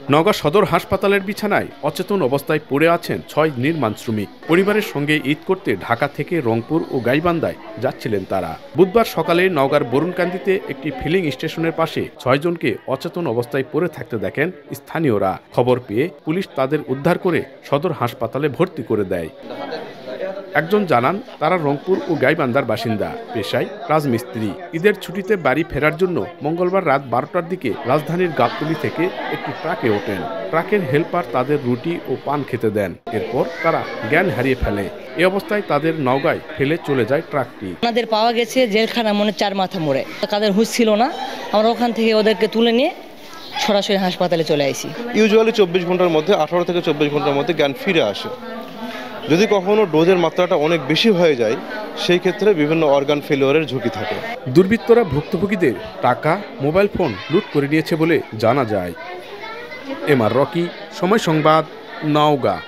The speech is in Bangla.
নওগাঁ সদর হাসপাতালের বিছানায় অচেতন অবস্থায় পড়ে আছেন ৬ নির্মাণ শ্রমিক। পরিবারের সঙ্গে ঈদ করতে ঢাকা থেকে রংপুর ও গাইবান্ধায় যাচ্ছিলেন তারা। বুধবার সকালে নওগাঁর বরুণকান্দিতে একটি ফিলিং স্টেশনের পাশে ৬ জনকে অচেতন অবস্থায় পড়ে থাকতে দেখেন স্থানীয়রা। খবর পেয়ে পুলিশ তাদের উদ্ধার করে সদর হাসপাতালে ভর্তি করে দেয়। একজন জানান, তারা রংপুর ও গাইবান্ধার বাসিন্দা, পেশায় রাজমিস্ত্রি। ঈদের ছুটিতে বাড়ি ফেরার জন্য মঙ্গলবার রাত ১২টার দিকে রাজধানীর গাবতলী থেকে একটি ট্রাকে ওঠেন। ট্রাকের হেলপার তাদের রুটি ও পান খেতে দেন। এরপর তারা জ্ঞান হারিয়ে ফেলে। এই অবস্থায় তাদের নওগাঁয় ফেলে চলে যায় ট্রাকটি। আমাদের পাওয়া গেছে জেলখানা মনে ৪ মাথা মোড়ে। তাদের হুঁশ ছিল না, আমরা ওখান থেকে ওদেরকে তুলে নিয়ে সরাসরি হাসপাতালে চলে আসি। ইউজুয়ালি ২৪ ঘন্টার মধ্যে ১৮ থেকে ২৪ ঘন্টার মধ্যে জ্ঞান ফিরে আসে। যদি কখনো ডোজের মাত্রাটা অনেক বেশি হয়ে যায়, সেই ক্ষেত্রে বিভিন্ন অর্গান ফেলিওরের ঝুঁকি থাকে। দুর্বৃত্তরা ভুক্তভোগীদের টাকা, মোবাইল ফোন লুট করে নিয়েছে বলে জানা যায়। এমআর রকি, সময় সংবাদ, নওগাঁ।